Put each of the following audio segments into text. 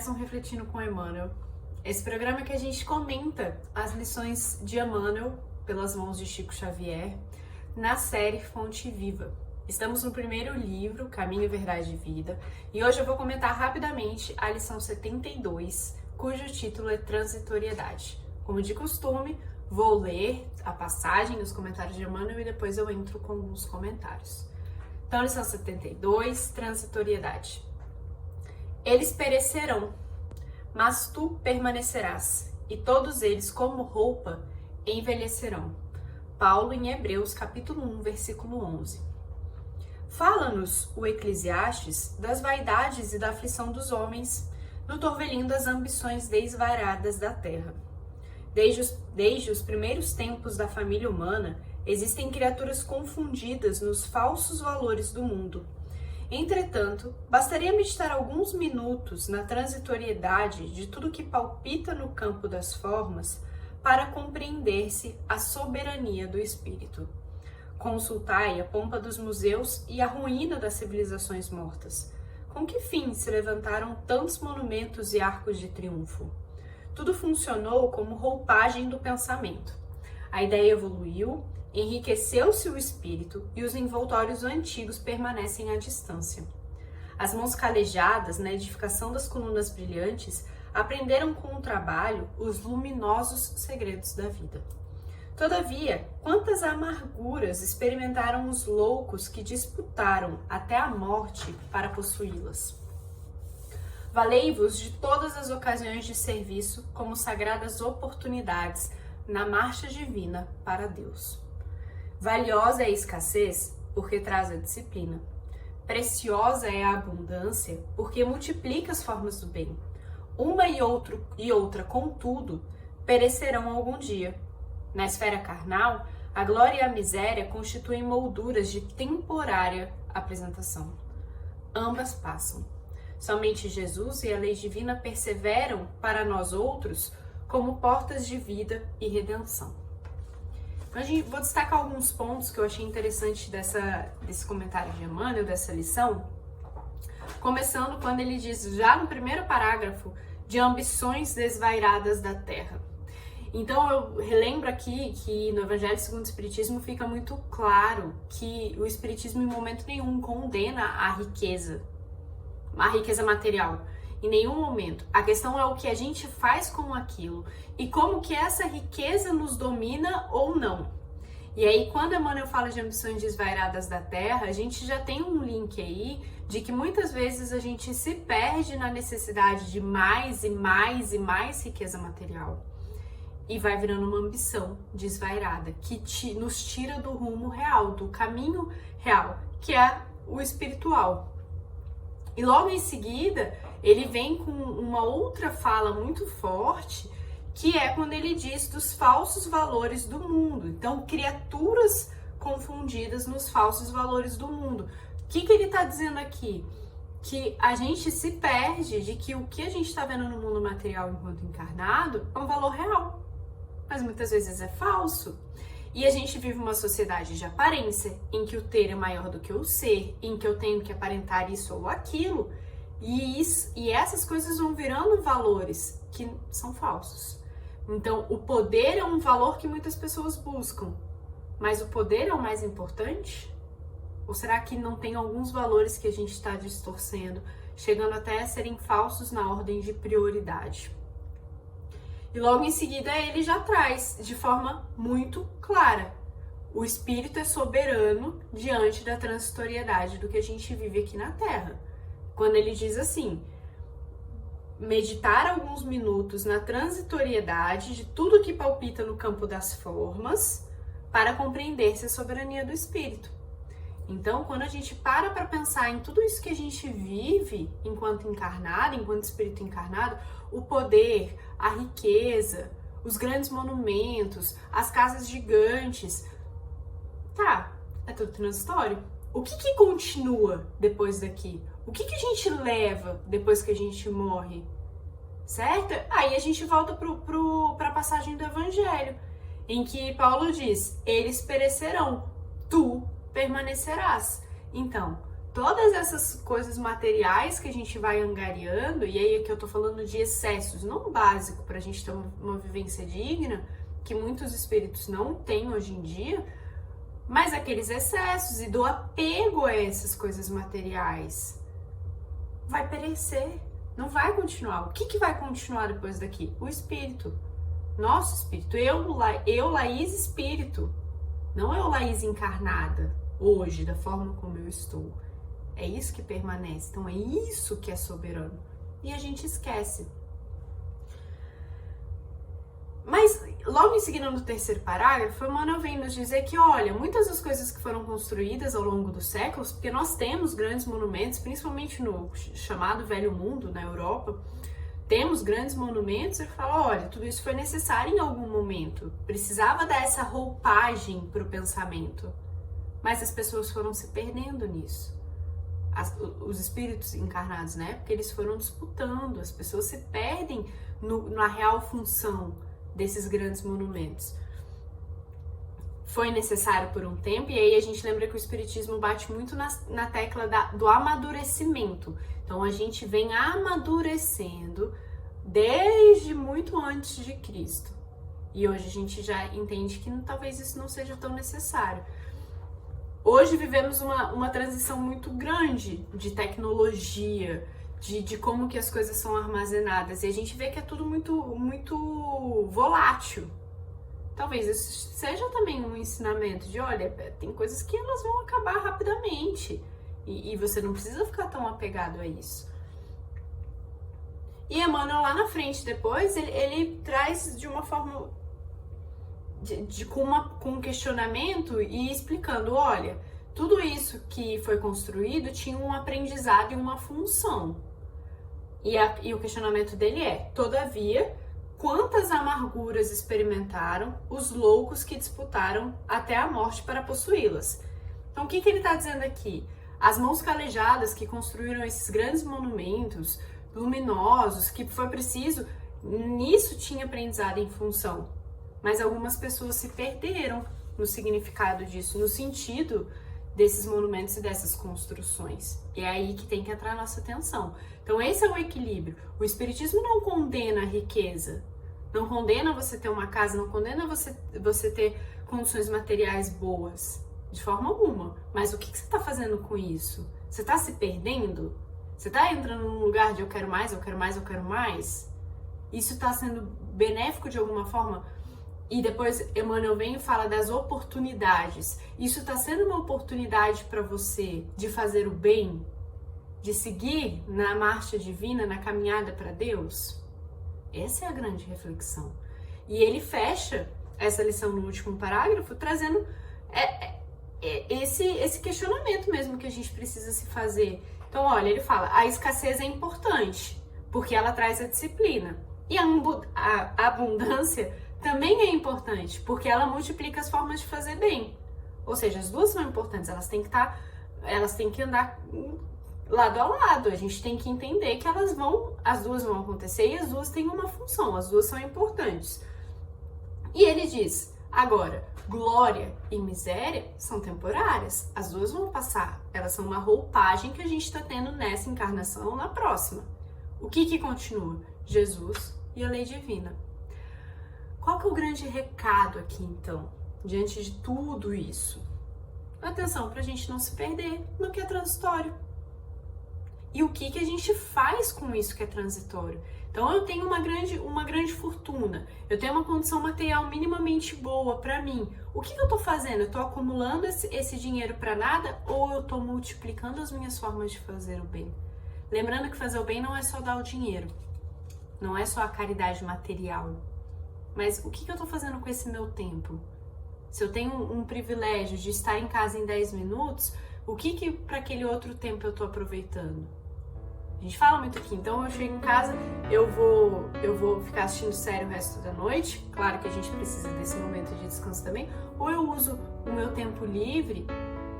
mais um Refletindo com Emmanuel. Esse programa é que a gente comenta as lições de Emmanuel pelas mãos de Chico Xavier na série Fonte Viva. Estamos no primeiro livro, Caminho, Verdade e Vida, e hoje eu vou comentar rapidamente a lição 72, cujo título é Transitoriedade. Como de costume, vou ler a passagem nos comentários de Emmanuel e depois eu entro com alguns comentários. Então, lição 72, Transitoriedade. Eles perecerão, mas tu permanecerás, e todos eles, como roupa, envelhecerão. Paulo em Hebreus, capítulo 1, versículo 11. Fala-nos o Eclesiastes das vaidades e da aflição dos homens, no torvelinho das ambições desvaradas da terra. Desde os primeiros tempos da família humana, existem criaturas confundidas nos falsos valores do mundo. Entretanto, bastaria meditar alguns minutos na transitoriedade de tudo que palpita no campo das formas para compreender-se a soberania do espírito. Consultai a pompa dos museus e a ruína das civilizações mortas. Com que fim se levantaram tantos monumentos e arcos de triunfo? Tudo funcionou como roupagem do pensamento. A ideia evoluiu, enriqueceu-se o espírito e os envoltórios antigos permanecem à distância. As mãos calejadas na edificação das colunas brilhantes aprenderam com o trabalho os luminosos segredos da vida. Todavia, quantas amarguras experimentaram os loucos que disputaram até a morte para possuí-las? Valei-vos de todas as ocasiões de serviço como sagradas oportunidades na marcha divina para Deus. Valiosa é a escassez, porque traz a disciplina. Preciosa é a abundância, porque multiplica as formas do bem. Uma e outra, contudo, perecerão algum dia. Na esfera carnal, a glória e a miséria constituem molduras de temporária apresentação. Ambas passam. Somente Jesus e a lei divina perseveram para nós outros como portas de vida e redenção. Vou destacar alguns pontos que eu achei interessante desse comentário de Emmanuel, dessa lição, começando quando ele diz, já no primeiro parágrafo, de ambições desvairadas da terra. Então eu relembro aqui que no Evangelho segundo o Espiritismo fica muito claro que o Espiritismo em momento nenhum condena a riqueza material. Em nenhum momento. A questão é o que a gente faz com aquilo e como que essa riqueza nos domina ou não. E aí, quando Emmanuel fala de ambições desvairadas da terra, a gente já tem um link aí de que muitas vezes a gente se perde na necessidade de mais e mais e mais riqueza material. E vai virando uma ambição desvairada que nos tira do rumo real, do caminho real, que é o espiritual. E logo em seguida, ele vem com uma outra fala muito forte, que é quando ele diz dos falsos valores do mundo. Então, criaturas confundidas nos falsos valores do mundo. O que ele está dizendo aqui? Que a gente se perde de que o que a gente está vendo no mundo material enquanto encarnado é um valor real, mas muitas vezes é falso. E a gente vive uma sociedade de aparência, em que o ter é maior do que o ser, em que eu tenho que aparentar isso ou aquilo, e essas coisas vão virando valores que são falsos. Então, o poder é um valor que muitas pessoas buscam, mas o poder é o mais importante? Ou será que não tem alguns valores que a gente está distorcendo, chegando até a serem falsos na ordem de prioridade? E logo em seguida ele já traz de forma muito clara: o espírito é soberano diante da transitoriedade do que a gente vive aqui na Terra. Quando ele diz assim, meditar alguns minutos na transitoriedade de tudo que palpita no campo das formas para compreender-se a soberania do espírito. Então, quando a gente para pensar em tudo isso que a gente vive enquanto encarnado, enquanto espírito encarnado, o poder, a riqueza, os grandes monumentos, as casas gigantes, é tudo transitório. O que continua depois daqui? O que a gente leva depois que a gente morre? Certo? Aí a gente volta para a passagem do Evangelho, em que Paulo diz, eles perecerão, tu permanecerás. Então, todas essas coisas materiais que a gente vai angariando, e aí aqui eu tô falando de excessos, não o básico pra gente ter uma vivência digna, que muitos espíritos não têm hoje em dia, mas aqueles excessos e do apego a essas coisas materiais vai perecer, não vai continuar. O que vai continuar depois daqui? O espírito, nosso espírito, eu Laís espírito, não eu Laís encarnada, hoje, da forma como eu estou. É isso que permanece, então é isso que é soberano. E a gente esquece. Mas logo em seguida, no terceiro parágrafo, Emmanuel vem nos dizer que, olha, muitas das coisas que foram construídas ao longo dos séculos, porque nós temos grandes monumentos, principalmente no chamado Velho Mundo, na Europa, temos grandes monumentos, ele fala, olha, tudo isso foi necessário em algum momento, precisava dar essa roupagem para o pensamento, mas as pessoas foram se perdendo nisso. Os espíritos encarnados, né? Porque eles foram disputando, as pessoas se perdem na real função desses grandes monumentos. Foi necessário por um tempo, e aí a gente lembra que o Espiritismo bate muito na tecla do amadurecimento. Então a gente vem amadurecendo desde muito antes de Cristo. E hoje a gente já entende que talvez isso não seja tão necessário. Hoje vivemos uma transição muito grande de tecnologia, de como que as coisas são armazenadas, e a gente vê que é tudo muito volátil. Talvez isso seja também um ensinamento de, olha, tem coisas que elas vão acabar rapidamente, e você não precisa ficar tão apegado a isso. E Emmanuel lá na frente depois, ele traz de uma forma com um questionamento e explicando, olha, tudo isso que foi construído tinha um aprendizado e uma função. E o questionamento dele é, todavia, quantas amarguras experimentaram os loucos que disputaram até a morte para possuí-las? Então, o que ele está dizendo aqui? As mãos calejadas que construíram esses grandes monumentos luminosos, que foi preciso, nisso tinha aprendizado em função. Mas algumas pessoas se perderam no significado disso, no sentido desses monumentos e dessas construções. E é aí que tem que entrar a nossa atenção. Então esse é o equilíbrio. O Espiritismo não condena a riqueza, não condena você ter uma casa, não condena você ter condições materiais boas, de forma alguma. Mas o que você está fazendo com isso? Você está se perdendo? Você está entrando num lugar de eu quero mais, eu quero mais, eu quero mais? Isso está sendo benéfico de alguma forma? E depois Emmanuel vem e fala das oportunidades. Isso está sendo uma oportunidade para você de fazer o bem? De seguir na marcha divina, na caminhada para Deus? Essa é a grande reflexão. E ele fecha essa lição no último parágrafo, trazendo esse questionamento mesmo que a gente precisa se fazer. Então, olha, ele fala, a escassez é importante, porque ela traz a disciplina. E a abundância também é importante, porque ela multiplica as formas de fazer bem. Ou seja, as duas são importantes, elas têm que andar lado a lado. A gente tem que entender que as duas vão acontecer e as duas têm uma função, as duas são importantes. E ele diz, agora, glória e miséria são temporárias, as duas vão passar, elas são uma roupagem que a gente está tendo nessa encarnação ou na próxima. O que continua? Jesus e a lei divina. Qual que é o grande recado aqui, então, diante de tudo isso? Atenção, para a gente não se perder no que é transitório. E o que a gente faz com isso que é transitório? Então, eu tenho uma grande fortuna, eu tenho uma condição material minimamente boa para mim. O que eu estou fazendo? Eu estou acumulando esse dinheiro para nada ou eu estou multiplicando as minhas formas de fazer o bem? Lembrando que fazer o bem não é só dar o dinheiro, não é só a caridade material. Mas o que eu tô fazendo com esse meu tempo? Se eu tenho um privilégio de estar em casa em 10 minutos, o que para aquele outro tempo eu tô aproveitando? A gente fala muito aqui, então eu chego em casa, eu vou ficar assistindo série o resto da noite, claro que a gente precisa desse momento de descanso também, ou eu uso o meu tempo livre,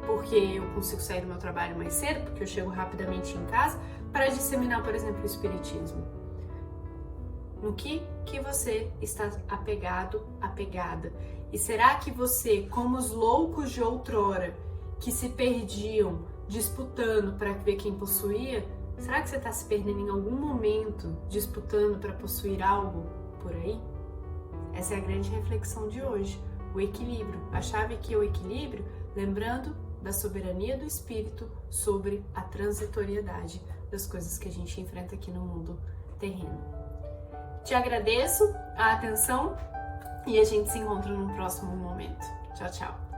porque eu consigo sair do meu trabalho mais cedo, porque eu chego rapidamente em casa, para disseminar, por exemplo, o Espiritismo. No que você está apegado, apegada? E será que você, como os loucos de outrora, que se perdiam disputando para ver quem possuía, será que você está se perdendo em algum momento disputando para possuir algo por aí? Essa é a grande reflexão de hoje, o equilíbrio. A chave aqui é o equilíbrio, lembrando da soberania do espírito sobre a transitoriedade das coisas que a gente enfrenta aqui no mundo terreno. Te agradeço a atenção e a gente se encontra no próximo momento. Tchau, tchau!